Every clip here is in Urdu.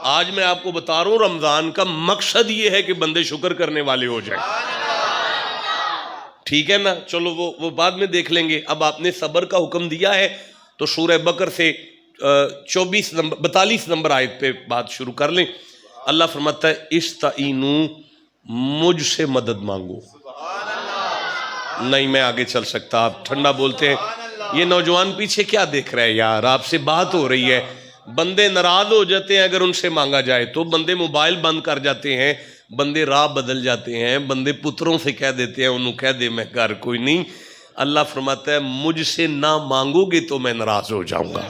آج میں آپ کو بتا رہا ہوں رمضان کا مقصد یہ ہے کہ بندے شکر کرنے والے ہو جائیں. ٹھیک ہے نا؟ چلو وہ بعد میں دیکھ لیں گے. اب آپ نے صبر کا حکم دیا ہے تو سورہ بقر سے 42 نمبر آیت پہ بات شروع کر لیں. اللہ فرماتا ہے استعینوا، مجھ سے مدد مانگو. نہیں میں آگے چل سکتا، آپ ٹھنڈا بولتے ہیں. یہ نوجوان پیچھے کیا دیکھ رہے ہیں یار؟ آپ سے بات ہو رہی ہے. بندے ناراض ہو جاتے ہیں اگر ان سے مانگا جائے تو، بندے موبائل بند کر جاتے ہیں، بندے راہ بدل جاتے ہیں، بندے پتروں سے کہہ دیتے ہیں انہوں کہہ دے میں گھر کوئی نہیں. اللہ فرماتا ہے مجھ سے نہ مانگو گے تو میں ناراض ہو جاؤں گا.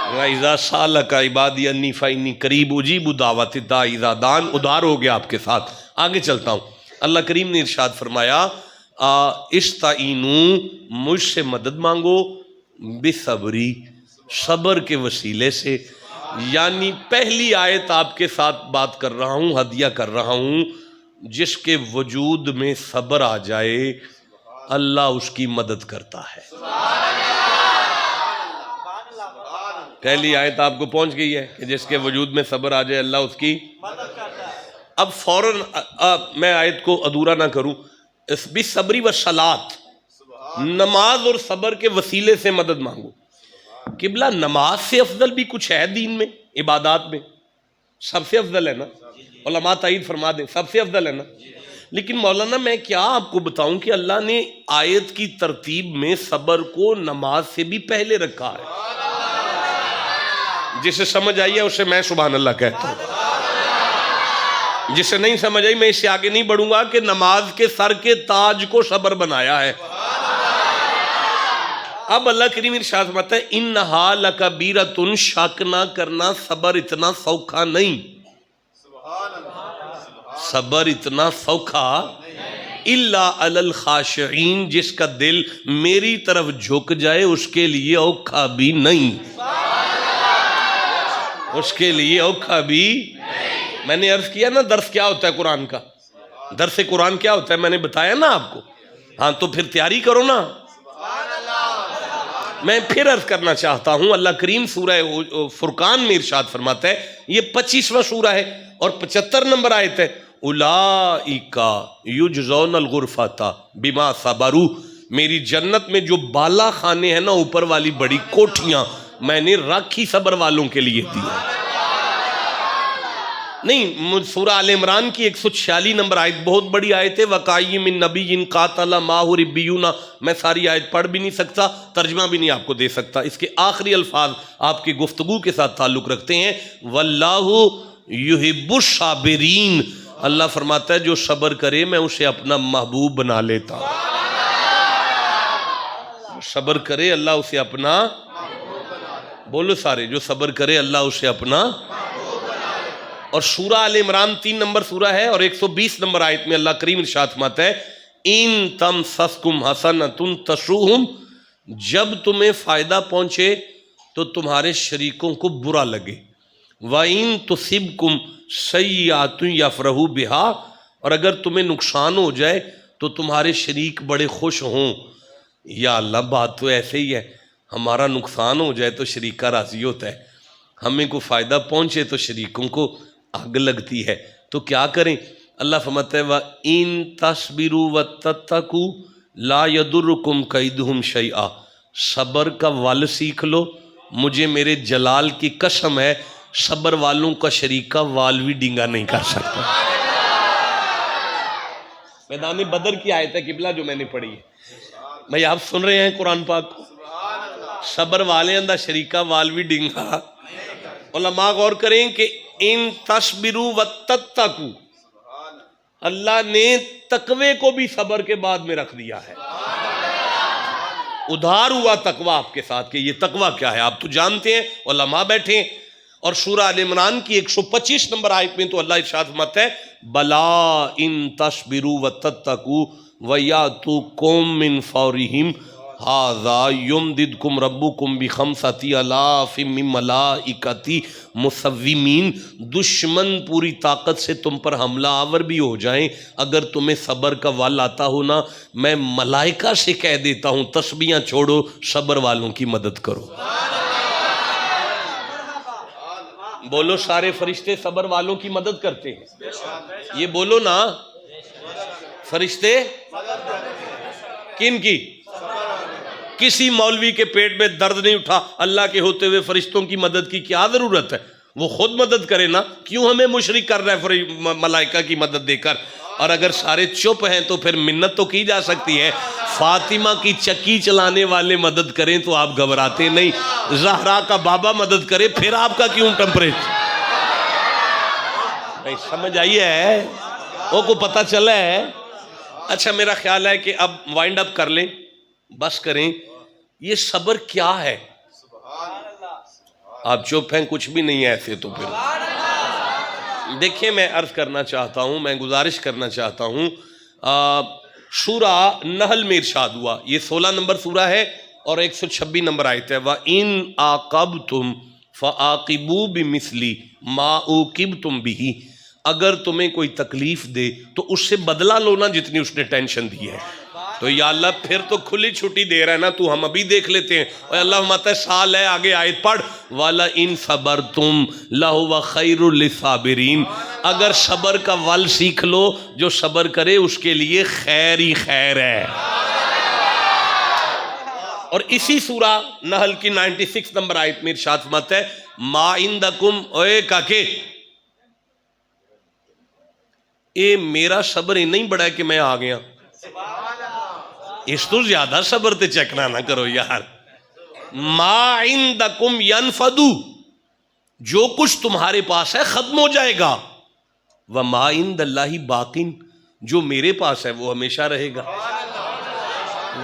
وَإِذَا سَأَلَكَ عِبَادِي عَنِّي فَإِنِّي قَرِيبٌ أُجِيبُ دَعْوَةَ الدَّاعِ إِذَا دَعَانِ. ادھار ہو گیا آپ کے ساتھ. آگے چلتا ہوں. اللہ کریم نے ارشاد فرمایا استعینوا، مجھ سے مدد مانگو، بصبری، صبر کے وسیلے سے. یعنی پہلی آیت آپ کے ساتھ بات کر رہا ہوں، ہدیہ کر رہا ہوں، جس کے وجود میں صبر آ جائے اللہ اس کی مدد کرتا ہے. پہلی آیت آپ کو پہنچ گئی ہے کہ جس کے وجود میں صبر آ جائے اللہ اس کی مدد کرتا ہے. اب فوراً میں آیت کو ادھورا نہ کروں. بصبری والصلاۃ، نماز اور صبر کے وسیلے سے مدد مانگو. قبلہ نماز سے افضل بھی کچھ ہے دین میں، عبادات میں؟ سب سے افضل ہے نا؟ علماء تائید فرما دیں سب سے افضل ہے نا؟ لیکن مولانا میں کیا آپ کو بتاؤں کہ اللہ نے آیت کی ترتیب میں صبر کو نماز سے بھی پہلے رکھا ہے. جسے سمجھ آئی ہے اسے میں سبحان اللہ کہتا ہوں، جسے نہیں سمجھ آئی میں اس سے آگے نہیں بڑھوں گا کہ نماز کے سر کے تاج کو صبر بنایا ہے. اب اللہ کریم ارشاد فرماتا ہے انہا لکبیرۃ، شک نہ کرنا صبر اتنا سوکھا نہیں. صبر اتنا سوکھا الا علی الخاشعین، جس کا دل میری طرف جھک جائے اس کے لیے اوکھا بھی نہیں. اس کے لیے اوکھا بھی. میں نے عرض کیا نا درس کیا ہوتا ہے قرآن کا، درس قرآن کیا ہوتا ہے میں نے بتایا نا آپ کو. ہاں تو پھر تیاری کرو نا. میں پھر عرض کرنا چاہتا ہوں اللہ کریم سورہ فرقان میں ارشاد فرماتا ہے، یہ 25واں سورہ ہے اور 75 نمبر آیت ہے، اولئک یجزون الغرفۃ بما صبروا. میری جنت میں جو بالا خانے ہیں نا، اوپر والی بڑی کوٹھیاں، میں نے راکھی صبر والوں کے لیے دی. نہیں، سورہ آل عمران کی 146 نمبر آیت بہت بڑی آیت ہے، وَقَائِمٍ مِّن نَبِيٍّ قَاتَلَ مَعَهُ رِبِّيُّونَ. میں ساری آیت پڑھ بھی نہیں سکتا، ترجمہ بھی نہیں آپ کو دے سکتا. اس کے آخری الفاظ آپ کی گفتگو کے ساتھ تعلق رکھتے ہیں، وَاللَّهُ يُحِبُّ الصَّابِرِينَ. اللہ فرماتا ہے جو صبر کرے میں اسے اپنا محبوب بنا لیتا ہوں. صبر کرے اللہ اسے اپنا، بولو سارے، جو صبر کرے اللہ اسے اپنا. اور سورہ آل عمران 3 نمبر سورہ ہے اور 120 نمبر آیت میں اللہ کریم ارشاد فرماتا ہے ان تمسسکم حسنۃ تسؤہم، جب تمہیں فائدہ پہنچے تو تمہارے شریکوں کو برا لگے. وَإِن تُصِبْكُمْ سَیِّئَةٌ یفرحوا بِہَا، اور اگر تمہیں نقصان ہو جائے تو تمہارے شریک بڑے خوش ہوں. یا اللہ بات تو ایسے ہی ہے، ہمارا نقصان ہو جائے تو شریک کا راضی ہوتا ہے، ہمیں کو فائدہ پہنچے تو شریکوں کو آگ لگتی ہے. تو کیا کریں؟ اللہ فرماتا ہے وَإِن تَصْبِرُوا وَتَتَّقُوا لَا يَضُرُّكُمْ كَيْدُهُمْ شَيْئًا. صبر کا ول سیکھ لو، مجھے میرے جلال کی قسم ہے صبر والوں کا شریک کا وال بھی ڈنگا نہیں کر سکتا. میدان بدر کی آیت ہے قبلہ جو میں نے پڑھی ہے. بھائی آپ سن رہے ہیں قرآن پاک کو؟ صبر والے اندر شریکہ وال بھی ڈنگا. علماء غور کریں کہ ان تصبروا وتتقوا، اللہ نے تقوی کو بھی صبر کے بعد میں رکھ دیا ہے. ادھار ہوا تقوی آپ کے ساتھ کہ یہ تقوی کیا ہے آپ تو جانتے ہیں، علماء بیٹھے ہیں. اور سورہ آل عمران کی 125 نمبر آیت میں تو اللہ ارشاد فرماتا ہے بلا ان تصبروا وتتقوا ویاتوکم من فورہم ھذا یمددکم ربکم بخمسۃ آلاف من ملائکۃ مسومین. دشمن پوری طاقت سے تم پر حملہ آور بھی ہو جائیں، اگر تمہیں صبر کا ول آتا ہو نا، میں ملائکہ سے کہہ دیتا ہوں تسبیحاں چھوڑو، صبر والوں کی مدد کرو. بولو سارے فرشتے صبر والوں کی مدد کرتے ہیں. یہ بولو نا, فرشتے کن کی؟ کسی مولوی کے پیٹ میں درد نہیں اٹھا, اللہ کے ہوتے ہوئے فرشتوں کی مدد کی کیا ضرورت ہے؟ وہ خود مدد کرے نا, کیوں ہمیں مشرک کر رہا ہے ملائکہ کی مدد دے کر؟ اور اگر سارے چپ ہیں تو پھر منت تو کی جا سکتی ہے. فاطمہ کی چکی چلانے والے مدد کریں تو آپ گھبراتے نہیں, زہرا کا بابا مدد کرے پھر آپ کا کیوں ٹمپریچر؟ نہیں سمجھ آئی ہے؟ وہ کو پتہ چلا ہے؟ اچھا میرا خیال ہے کہ اب وائنڈ اپ کر لیں, بس کریں. یہ صبر کیا ہے؟ آپ چپ ہیں, کچھ بھی نہیں ہے ایسے تو پھر دیکھیں میں عرض کرنا چاہتا ہوں, میں گزارش کرنا چاہتا ہوں. سورہ نحل میں ارشاد ہوا, یہ 16 نمبر سورہ ہے اور 126 نمبر آیت ہے. وَإِنْ عَاقَبْتُمْ فَعَاقِبُوا بِمِثْلِ مَا عُوقِبْتُمْ بِهِ, اگر تمہیں کوئی تکلیف دے تو اس سے بدلہ لو نا جتنی اس نے ٹینشن دی ہے. تو یا اللہ پھر تو کھلی چھٹی دے رہا ہے نا, تو ہم ابھی دیکھ لیتے ہیں. اور اللہ فرماتا ہے سال ہے, آگے آیت پڑھ, وَلَئِن صَبَرْتُمْ لَهُوَ خَيْرٌ لِلصَّابِرِينَ, اگر صبر کا ول سیکھ لو, جو صبر کرے اس کے لیے خیر ہی خیر ہے. اور اسی سورہ نحل کی 96 نمبر آیت میں ارشاد فرماتا ہے مَا عِندَكُمْ, اوے کاکے اے میرا صبر ہی نہیں بڑا ہے کہ میں آ گیا, اس تو زیادہ صبر تے چکنا نہ کرو یار. ما عندکم ینفدو, جو کچھ تمہارے پاس ہے ختم ہو جائے گا. وما عند اللہ باقین, جو میرے پاس ہے وہ ہمیشہ رہے گا.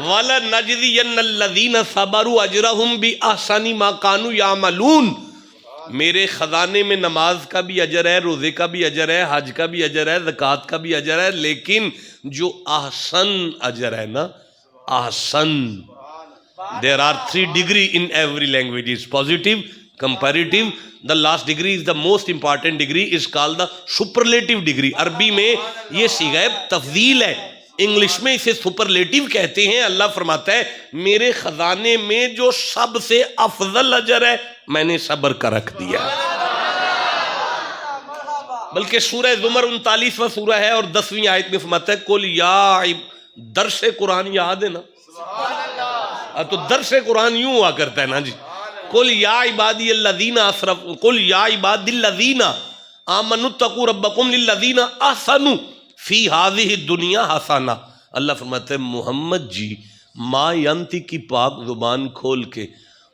وَلَنَجْزِيَنَّ الَّذِينَ صَبَرُوا أَجْرَهُمْ بِأَحْسَنِ مَا كَانُوا يَعْمَلُونَ, میرے خزانے میں نماز کا بھی اجر ہے, روزے کا بھی اجر ہے, حج کا بھی اجر ہے, زکوٰۃ کا بھی اجر ہے, لیکن جو احسن اجر ہے نا, احسن, there are 3 degree in every language, is positive, comparative, the last degree is the most important degree, is called the superlative degree. عربی میں یہ صیغہ تفضیل ہے, انگلش میں اسے سپرلیٹیو کہتے ہیں. اللہ فرماتا ہے میرے خزانے میں جو سب سے افضل اجر ہے میں نے صبر کا رکھ دیا. بلکہ سورہ زمر 39واں سورہ ہے اور 10ویں آیت میں فرماتا ہے قل یا, درس قرآن یاد ہے نا, تو درس قرآن یوں ہوا کرتا ہے نا جی, قل یا عبادی الذین اسرفوا, قل یا عبادی الذین آمنوا اتقوا ربکم للذین احسنوا فی ہذہ الدنیا حسنہ. اللہ فرماتا ہے محمد جی ما ینتی کی پاک زبان کھول کے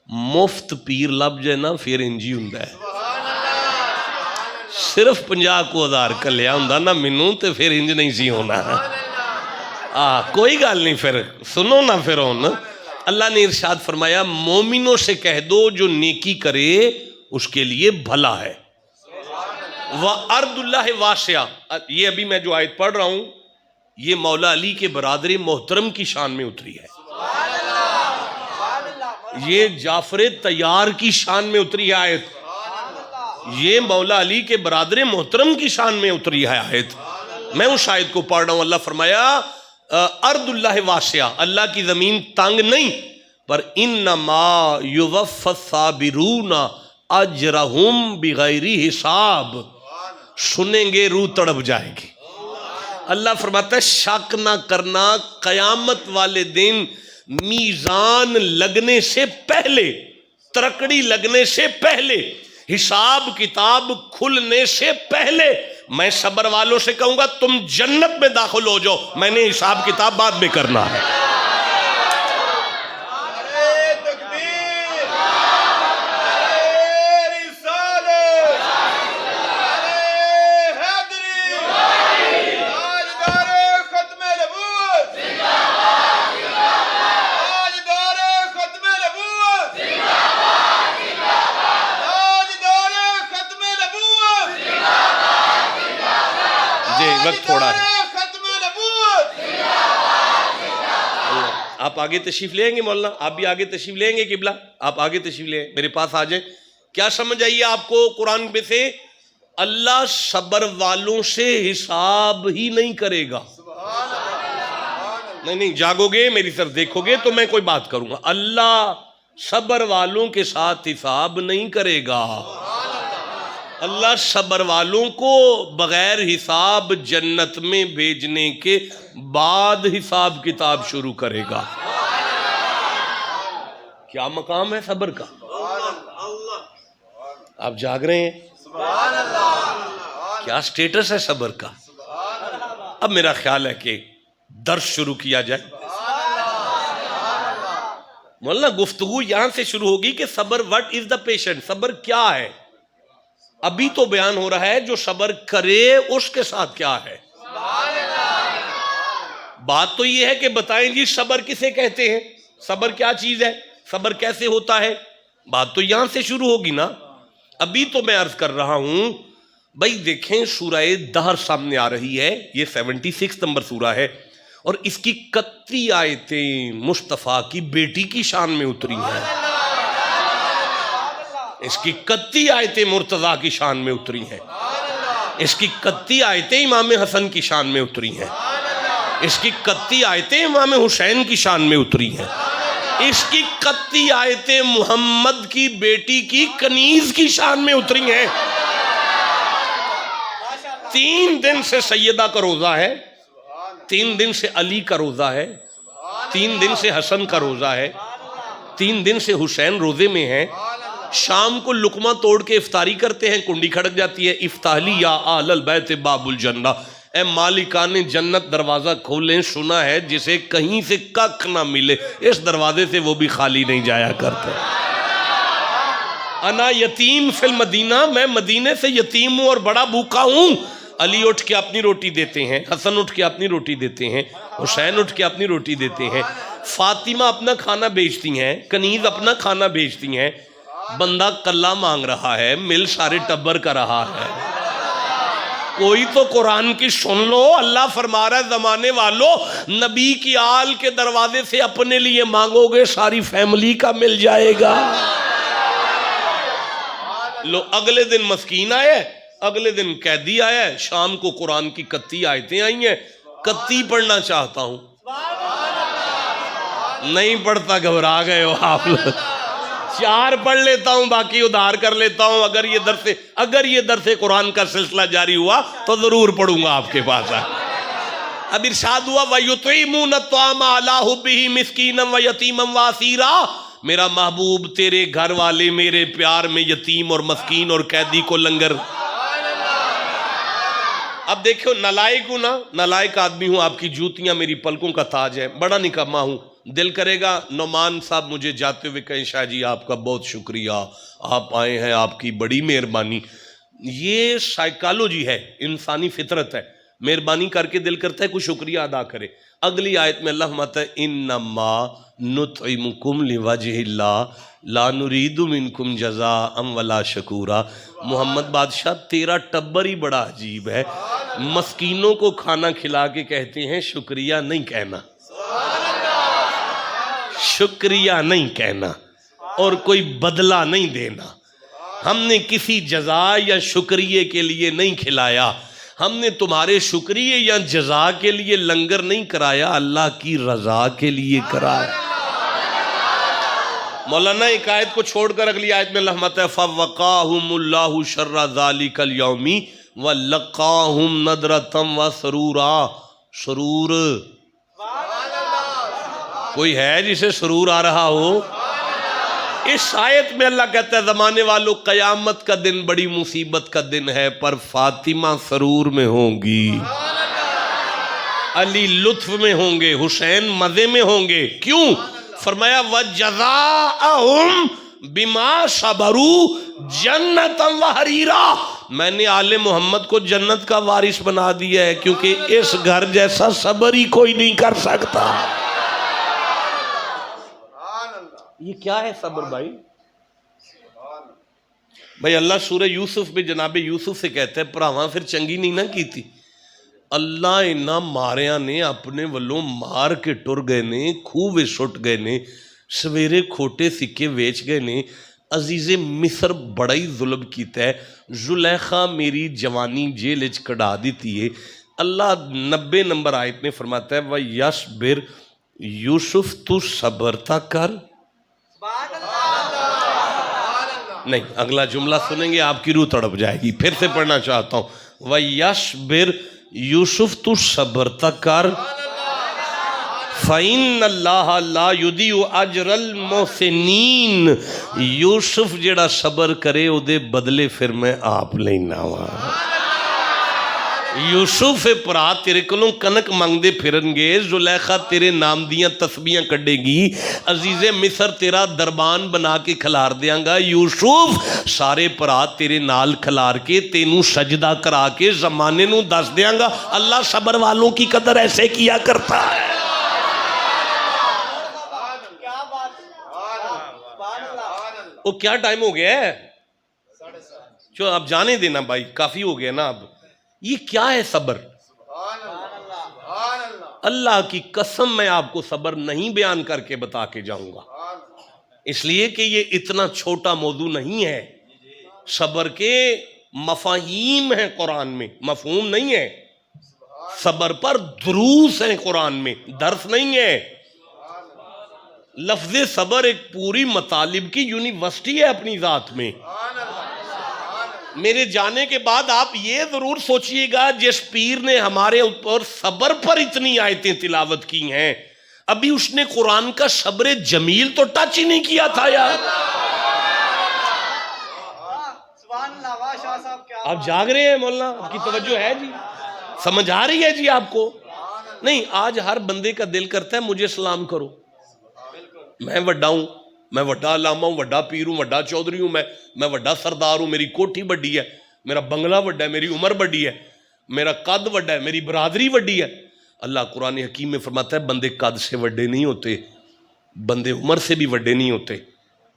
مفت پیر لب جائے نا پھر انجی ہندہ ہے. صرف 50,000 کا لیا ہندہ نا منوں تے پھر انج نہیں سی ہونا. کوئی گال نہیں, پھر سنو نا پھر ہون. اللہ نے ارشاد فرمایا مومنوں سے کہہ دو جو نیکی کرے اس کے لیے بھلا ہے. وَأَرْضُ اللَّهِ وَاسِعَةٌ, یہ ابھی میں جو آیت پڑھ رہا ہوں یہ مولا علی کے برادر محترم کی شان میں اتری ہے, یہ جعفر طیار کی شان میں اتری ہے آیت, یہ مولا علی کے برادر محترم کی شان میں اتری ہے آیت. میں اس آیت کو پڑھ رہا ہوں. اللہ فرمایا ارض اللہ واسعہ, اللہ کی زمین تنگ نہیں, پر انما یوفی الصابرون اجرہم بغیر حساب, سنیں گے روح تڑپ جائے گی. اللہ فرماتا ہے شک نہ کرنا, قیامت والے دن میزان لگنے سے پہلے, ترکڑی لگنے سے پہلے, حساب کتاب کھلنے سے پہلے میں صبر والوں سے کہوں گا تم جنت میں داخل ہو جاؤ, میں نے حساب کتاب بعد میں کرنا ہے. وقت تھوڑا ہے, آپ آگے تشریف لیں گے مولانا, آپ بھی آگے تشریف لیں گے قبلہ, آپ آگے تشریف لیں, میرے پاس آ جائیں. کیا سمجھ آئیے آپ کو قرآن میں سے؟ اللہ صبر والوں سے حساب ہی نہیں کرے گا. نہیں جاگو گے میری طرف دیکھو گے تو میں کوئی بات کروں گا. اللہ صبر والوں کے ساتھ حساب نہیں کرے گا. اللہ صبر والوں کو بغیر حساب جنت میں بھیجنے کے بعد حساب کتاب شروع کرے گا۔ کیا مقام ہے صبر کا؟ آپ جاگ رہے ہیں؟ کیا سٹیٹس ہے صبر کا؟ اب میرا خیال ہے کہ درس شروع کیا جائے۔ مولانا گفتگو یہاں سے شروع ہوگی کہ صبر what is the patient، صبر کیا ہے؟ ابھی تو بیان ہو رہا ہے جو صبر کرے اس کے ساتھ کیا ہے۔ بات تو یہ ہے کہ بتائیں جی صبر کسے کہتے ہیں، صبر کیا چیز ہے، صبر کیسے ہوتا ہے، بات تو یہاں سے شروع ہوگی نا۔ ابھی تو میں عرض کر رہا ہوں بھائی دیکھیں سورہ دہر سامنے آ رہی ہے، یہ 76 نمبر سورہ ہے اور اس کی 31 آیتیں مصطفیٰ کی بیٹی کی شان میں اتری ہیں، اس کی 31 آیتیں مرتضیٰ کی شان میں اتری ہیں، اس کی 31 آیتیں امام حسن کی شان میں اتری ہیں، اس کی 31 آیتیں امام حسین کی شان میں اتری ہیں، اس کی 31 آیتیں محمد کی بیٹی کی کنیز کی شان میں اتری ہیں۔ 3 دن سے سیدہ کا روزہ ہے، 3 دن سے علی کا روزہ ہے، 3 دن سے حسن کا روزہ ہے، 3 دن سے حسین روزے میں ہیں۔ شام کو لقمہ توڑ کے افطاری کرتے ہیں، کنڈی کھڑک جاتی ہے، افتحلی یا آل البیت باب الجنہ، اے مالکان جنت دروازہ کھولیں، سنا ہے جسے کہیں سے ککھ نہ ملے اس دروازے سے وہ بھی خالی نہیں جایا کرتا۔ انا یتیم فی المدینہ، میں مدینے سے یتیم ہوں اور بڑا بھوکا ہوں۔ علی اٹھ کے اپنی روٹی دیتے ہیں، حسن اٹھ کے اپنی روٹی دیتے ہیں، حسین اٹھ کے اپنی روٹی دیتے ہیں، فاطمہ اپنا کھانا بیچتی ہیں، کنیز اپنا کھانا بیچتی ہیں۔ بندہ کلا مانگ رہا ہے، مل سارے ٹبر کا رہا ہے، کوئی تو قرآن کی سن لو۔ اللہ فرما رہا ہے زمانے والوں نبی کی آل کے دروازے سے اپنے لیے مانگو گے ساری فیملی کا مل جائے گا۔ لو اگلے دن مسکین آئے، اگلے دن قیدی آیا ہے، شام کو قرآن کی 31 آیتیں آئی ہیں، 31 پڑھنا چاہتا ہوں، نہیں پڑھتا، گھبرا گئے ہو آپ لوگ۔ 4 پڑھ لیتا ہوں، باقی ادھار کر لیتا ہوں، اگر یہ درس قرآن کا سلسلہ جاری ہوا تو ضرور پڑھوں گا آپ کے پاس۔ اب ارشاد ہوا وَيُطْعِمُونَ الطَّعَامَ عَلَىٰ حُبِّهِ مِسْكِينًا وَيَتِيمًا وَأَسِيرًا، میرا محبوب تیرے گھر والے میرے پیار میں یتیم اور مسکین اور قیدی کو لنگر۔ اب دیکھو نالائق ہوں نا، نالائق آدمی ہوں، آپ کی جوتیاں میری پلکوں کا تاج ہے، بڑا نکما ہوں، دل کرے گا نعمان صاحب مجھے جاتے ہوئے کہیں شاہ جی آپ کا بہت شکریہ، آپ آئے ہیں، آپ کی بڑی مہربانی۔ یہ سائیکالوجی ہے، انسانی فطرت ہے، مہربانی کر کے دل کرتا ہے کوئی شکریہ ادا کرے۔ اگلی آیت میں اللہ فرماتا ہے انما نطعمکم لوجہ اللہ لا نرید منکم جزاء ولا شکورا۔ محمد بادشاہ تیرا ٹبر ہی بڑا عجیب ہے، مسکینوں کو کھانا کھلا کے کہتے ہیں شکریہ نہیں کہنا، شکریہ نہیں کہنا اور کوئی بدلہ نہیں دینا۔ ہم نے کسی جزا یا شکریہ کے لیے نہیں کھلایا، ہم نے تمہارے شکریہ یا جزا کے لیے لنگر نہیں کرایا، اللہ کی رضا کے لیے کرایا۔ مولانا ایک آیت کو چھوڑ کر اگلی آیت میں اللہ فرماتا ہے فَوَقَاهُمُ اللَّهُ شَرَّ ذَلِكَ الْيَوْمِ وَلَقَّاهُمْ نَضْرَةً وَسُرُورًا۔ سرور، کوئی ہے جسے سرور آ رہا ہو؟ اس آیت میں اللہ کہتا ہے زمانے والوں قیامت کا دن بڑی مصیبت کا دن ہے، پر فاطمہ سرور میں ہوں گی، علی لطف میں ہوں گے، حسین مزے میں ہوں گے۔ کیوں؟ فرمایا وَجَزَاءَهُمْ بِمَا صَبَرُوا جَنَّةً وَحَرِيرًا، میں نے آل محمد کو جنت کا وارث بنا دیا ہے، کیونکہ اس گھر جیسا صبر ہی کوئی نہیں کر سکتا۔ یہ کیا ہے صبر بھائی؟ بھائی اللہ سورہ یوسف میں جناب یوسف سے کہتا ہے پراواں پھر چنگی نہیں نہ کی تھی، اللہ انہا ماریاں نے اپنے والوں مار کے ٹر گئے نے، خوہ سٹ گئے نے، سویرے کھوٹے سکے ویچ گئے نے، عزیز مصر بڑا ہی ظلم کیتا ہے، زلیخا میری جوانی جیل اچ کڑا دیتی ہے۔ اللہ 90 نمبر آیت میں فرماتا ہے وَيَصْبِرْ یوسف تو صبر تا کر، نہیں، اگلا جملہ سنیں گے آپ کی روح تڑپ جائے گی. پھر سے پڑھنا چاہتا ہوں. وَيَشْبِرْ یوسف تو صبر تک کر فَإِنَّ اللَّهَ لَا يُضِيعُ أَجْرَ الْمُحْسِنِينَ. یوسف جڑا صبر کرے او دے بدلے پھر میں آپ لینا وا. یوسف پرا تیرے کلوں کنک منگ دے پھرن گے، زلیخا تیرے نام دیاں تسبیاں کڈے گی، عزیز مصر تیرا دربان بنا کے کھلار دیاں گا. یوسف سارے پرا تیرے نال کھلار کے تینوں سجدہ کرا کے زمانے نوں دس دیاں گا اللہ صبر والوں کی قدر ایسے کیا کرتا ہے. وہ کیا ٹائم ہو گیا ہے؟ جو اب جانے دینا بھائی، کافی ہو گیا نا. اب یہ کیا ہے صبر؟ اللہ کی قسم میں آپ کو صبر نہیں بیان کر کے بتا کے جاؤں گا، اس لیے کہ یہ اتنا چھوٹا موضوع نہیں ہے. صبر کے مفاہیم ہیں قرآن میں، مفہوم نہیں ہے. صبر پر دروس ہیں قرآن میں، درس نہیں ہے. لفظ صبر ایک پوری مطالب کی یونیورسٹی ہے اپنی ذات میں. میرے جانے کے بعد آپ یہ ضرور سوچئے گا جس پیر نے ہمارے اوپر صبر پر اتنی آیتیں تلاوت کی ہیں، ابھی اس نے قرآن کا صبر جمیل تو ٹچ ہی نہیں کیا تھا یار. آپ جاگ رہے ہیں مولانا؟ آپ کی توجہ ہے جی؟ سمجھ آ رہی ہے جی آپ کو؟ نہیں، آج ہر بندے کا دل کرتا ہے مجھے سلام کرو، میں وڈا ہوں، میں وڈا علامہ ہوں، وڈا پیر ہوں، وڈا چودھری ہوں، میں وڈا سردار ہوں، میری کوٹھی بڑی ہے، میرا بنگلہ وڈا ہے، میری عمر بڑی ہے، میرا قد وڈا ہے، میری برادری وڈی ہے. اللہ قرآن حکیم میں فرماتا ہے بندے قد سے وڈے نہیں ہوتے، بندے عمر سے بھی وڈے نہیں ہوتے،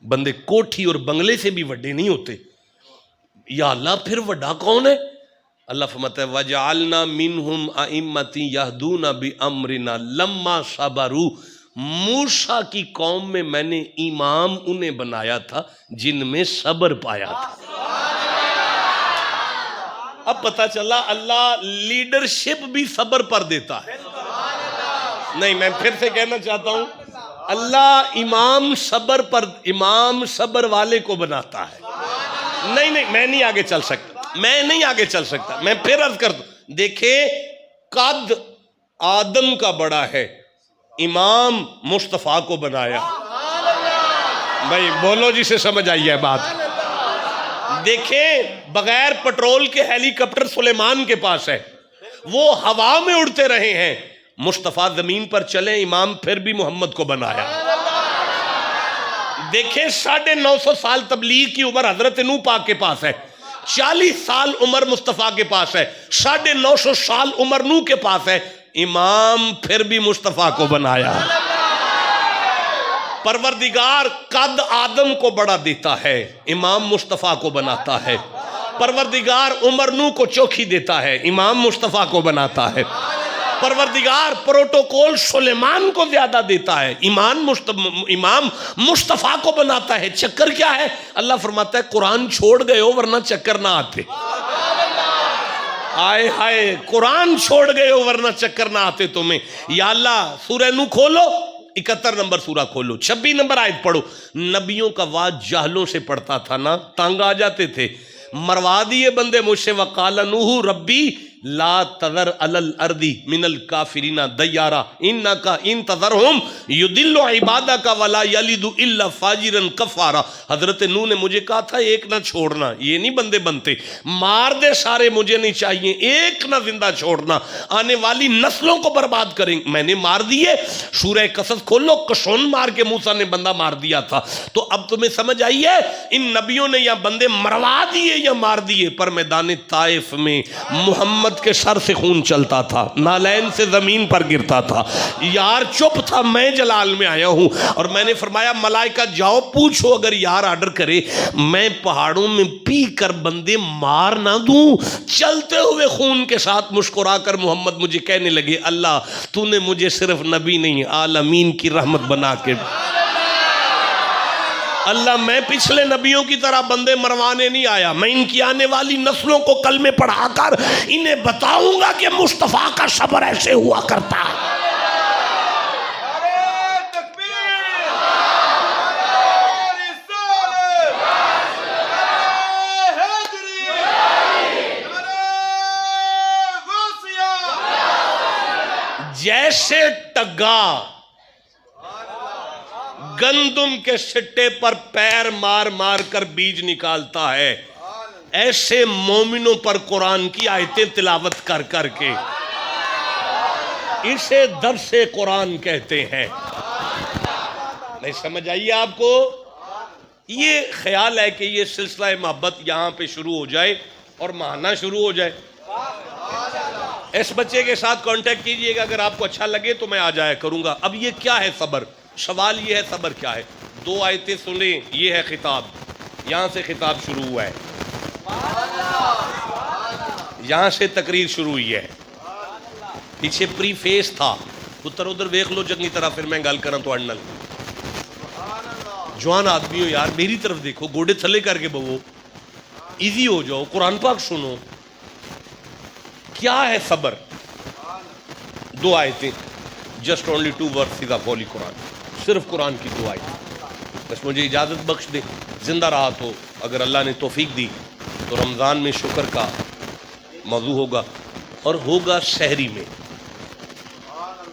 بندے کوٹھی اور بنگلے سے بھی وڈے نہیں ہوتے. یا اللہ پھر وڈا کون ہے؟ اللہ فرماتا ہے وَجَعَلْنَا مِنْهُمْ أَئِمَّةً يَهْدُونَ بِأَمْرِنَا لَمَّا صَبَرُوا. موسیٰ کی قوم میں نے امام انہیں بنایا تھا جن میں صبر پایا تھا. اب پتہ چلا اللہ لیڈرشپ بھی صبر پر دیتا ہے. نہیں، میں پھر سے کہنا چاہتا ہوں، اللہ امام صبر والے کو بناتا ہے. نہیں، میں نہیں آگے چل سکتا، میں پھر عرض کر دوں. دیکھیں، قد آدم کا بڑا ہے، امام مصطفیٰ کو بنایا. بھائی بولو جسے سمجھ آئی ہے بات. دیکھیں، بغیر پٹرول کے ہیلی کاپٹر سلیمان کے پاس ہے، وہ ہوا میں اڑتے رہے ہیں. مصطفیٰ زمین پر چلے، امام پھر بھی محمد کو بنایا. دیکھیں 950 سال تبلیغ کی عمر حضرت نوح پاک کے پاس ہے، 40 سال عمر مصطفیٰ کے پاس ہے، 950 سال عمر نوح کے پاس ہے، امام پھر بھی مصطفیٰ کو بنایا. پروردگار قد آدم کو بڑا دیتا ہے، امام مصطفیٰ کو بناتا ہے. پروردگار عمر نوح کو چوکھی دیتا ہے، امام مصطفیٰ کو بناتا ہے. پروردگار پروٹوکول سلیمان کو زیادہ دیتا ہے، امام مصطفیٰ کو بناتا ہے. چکر کیا ہے؟ اللہ فرماتا ہے قرآن چھوڑ گئے ہو ورنہ چکر نہ آتے. آئے ہائے، قرآن چھوڑ گئے ہو ورنہ چکر نہ آتے تمہیں. یا اللہ سورہ نوح کھولو، 71 نمبر سورہ کھولو، 26 نمبر آیت پڑھو. نبیوں کا وعد جاہلوں سے پڑھتا تھا نا، تانگ آ جاتے تھے. مروا دیے بندے مجھ سے. وقال نوح ربی لا تذر علی الارض من الکافرین دیارا انک ان تذرہم یضل عبادک ولا یلد الا فاجرا کفارا. حضرت نوح نے مجھے کہا تھا ایک نہ چھوڑنا، یہ نہیں بندے بنتے، مار دے سارے، مجھے نہیں چاہیے، ایک نہ زندہ چھوڑنا، آنے والی نسلوں کو برباد کریں. میں نے مار دیے. سورہ قصص کھولو، کشون مار کے موسیٰ نے بندہ مار دیا تھا. تو اب تمہیں سمجھ آئی ہے ان نبیوں نے یا بندے مروا دیے یا مار دیے، پر میدان طائف میں محمد کے سر سے خون چلتا تھا، نالین سے زمین پر گرتا تھا. یار چپ تھا. میں جلال میں آیا ہوں اور میں نے فرمایا ملائکہ جاؤ پوچھو، اگر یار آرڈر کرے میں پہاڑوں میں پی کر بندے مار نہ دوں. چلتے ہوئے خون کے ساتھ مسکرا کر محمد مجھے کہنے لگے اللہ تو نے مجھے صرف نبی نہیں عالمین کی رحمت بنا کے. اللہ میں پچھلے نبیوں کی طرح بندے مروانے نہیں آیا، میں ان کی آنے والی نسلوں کو کلمے پڑھا کر انہیں بتاؤں گا کہ مصطفیٰ کا صبر ایسے ہوا کرتا ہے. جیسے ٹگا گندم کے سٹے پر پیر مار مار کر بیج نکالتا ہے، ایسے مومنوں پر قرآن کی آیتیں تلاوت کر کر کے، اسے درس قرآن کہتے ہیں۔ نہیں سمجھ آئیے آپ کو؟ یہ خیال ہے کہ یہ سلسلہ محبت یہاں پہ شروع ہو جائے اور ماہانہ شروع ہو جائے۔ اس بچے کے ساتھ کانٹیکٹ کیجئے گا، اگر آپ کو اچھا لگے تو میں آ جایا کروں گا۔ اب یہ کیا ہے صبر؟ سوال یہ ہے صبر کیا ہے؟ 2 آیتیں سنیں، یہ ہے خطاب، یہاں سے خطاب شروع ہوا ہے، یہاں سے تقریر شروع ہوئی ہے، پیچھے پری فیس تھا، ادھر ادھر دیکھ لو چنگی طرح، پھر میں گل کرا تو اڑنل جوان آدمی ہو یار، میری طرف دیکھو، گوڑے تھلے کر کے بہو، ایزی ہو جاؤ، قرآن پاک سنو۔ کیا ہے صبر؟ 2 آیتیں، just only 2 verses of holy Quran, صرف قرآن کی 2 آیتیں۔ بس مجھے اجازت بخش دے، زندہ رہا تو اگر اللہ نے توفیق دی تو رمضان میں شکر کا موضوع ہوگا، اور ہوگا سحری میں،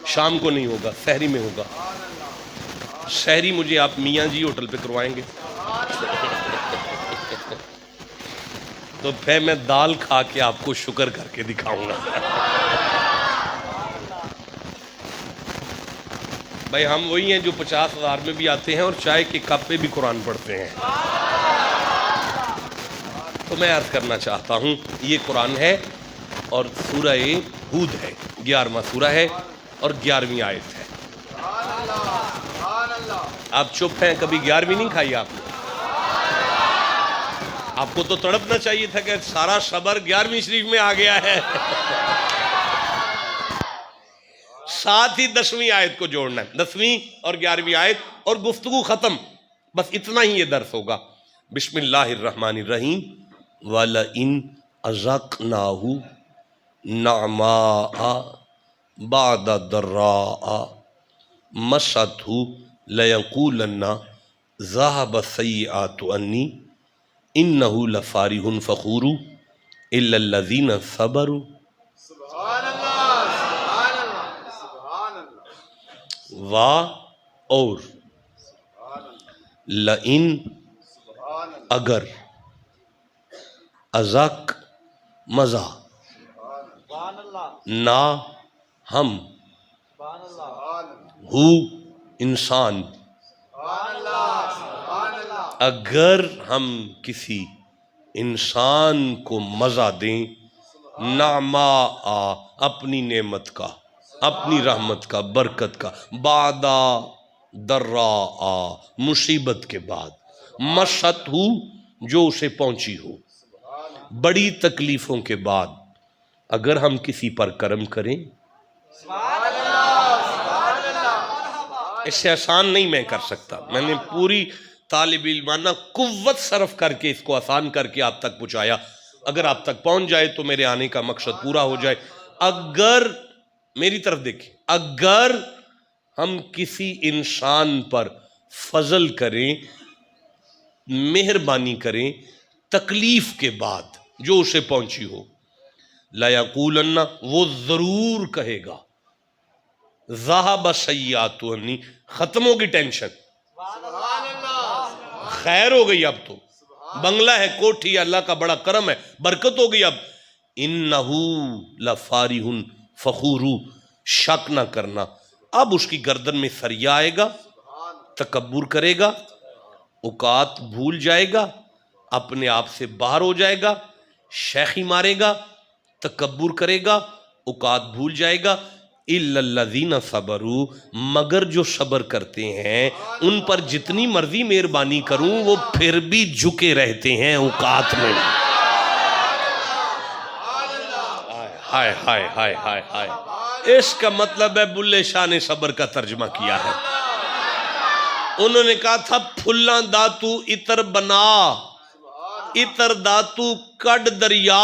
شام کو نہیں ہوگا، سحری میں ہوگا۔ سحری مجھے آپ میاں جی ہوٹل پہ کروائیں گے تو پھر میں دال کھا کے آپ کو شکر کر کے دکھاؤں گا۔ بھائی ہم وہی ہیں جو 50,000 میں بھی آتے ہیں اور چائے کے کپ پہ بھی قرآن پڑھتے ہیں۔ تو میں عرض کرنا چاہتا ہوں، یہ قرآن ہے اور سورہ ہود ہے، 11واں سورہ ہے اور 11ویں آیت ہے۔ آپ چپ ہیں، کبھی 11ویں نہیں کھائی آپ نے؟ آپ کو تو تڑپنا چاہیے تھا کہ سارا صبر 11ویں شریف میں آ گیا ہے، ساتھ ہی 10ویں آیت کو جوڑنا ہے، 10ویں اور 11ویں آیت، اور گفتگو ختم، بس اتنا ہی یہ درس ہوگا۔ بسم اللہ الرحمن الرحیم۔ وَلَئِنْ أَذَقْنَاهُ نَعْمَاءَ بَعْدَ ضَرَّاءَ مَسَّتْهُ لَيَقُولَنَّ ذَهَبَ السَّيِّئَاتُ عَنِّي إِنَّهُ لَفَرِحٌ فَخُورٌ إِلَّا الَّذِينَ صَبَرُوا۔ سبحان اللہ، سبحان اللہ، سبحان اللہ۔ وا اور لئن اگر، ازک مزہ، نا ہم، ہو انسان، اگر ہم کسی انسان کو مزہ دیں، نعما اپنی نعمت کا، اپنی رحمت کا، برکت کا، بعدا درا مصیبت کے بعد، مست ہو جو اسے پہنچی ہو، بڑی تکلیفوں کے بعد اگر ہم کسی پر کرم کریں، اس سے آسان نہیں میں کر سکتا، میں نے پوری طالب علمانہ قوت صرف کر کے اس کو آسان کر کے آپ تک پہنچایا، اگر آپ تک پہنچ جائے تو میرے آنے کا مقصد پورا ہو جائے۔ اگر میری طرف دیکھیں، اگر ہم کسی انسان پر فضل کریں، مہربانی کریں، تکلیف کے بعد جو اسے پہنچی ہو، لَيَقُولَنَّ وہ ضرور کہے گا، ذَهَبَ السَّيِّئَاتُ عَنِّي ختم ہوگی ٹینشن، خیر ہو گئی، اب تو بنگلہ ہے، کوٹھی، اللہ کا بڑا کرم ہے، برکت ہو گئی اب۔ إِنَّهُ لَفَارِحٌ فَخُورٌ شک نہ کرنا، اب اس کی گردن میں سریا آئے گا، تکبر کرے گا، اوقات بھول جائے گا، اپنے آپ سے باہر ہو جائے گا، شیخی مارے گا، تکبر کرے گا، اوقات بھول جائے گا۔ إِلَّا الَّذِينَ صَبَرُوا مگر جو صبر کرتے ہیں، ان پر جتنی مرضی مہربانی کروں وہ پھر بھی جھکے رہتے ہیں اوقات میں۔ ہائے ہائے ہائے ہائے ہائے، اس کا مطلب ہے بلے شاہ نے صبر کا ترجمہ کیا ہے۔ انہوں نے کہا تھا پھلاں داتو اتر بنا، اتر داتو کڈ دریا،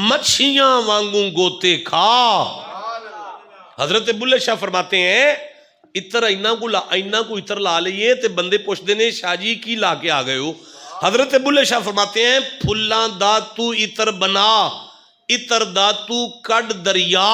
مچھیاں وانگوں گوتے کھا۔ حضرت بلے شاہ فرماتے ہیں اتر اینا کو اتر لا لئیے تے بندے پوچھ دینے شاہ جی کی لا کے آگئے ہو۔ حضرت بلے شاہ فرماتے ہیں پھلاں داتو اتر بنا، اتر داتو کڈ دریا،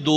2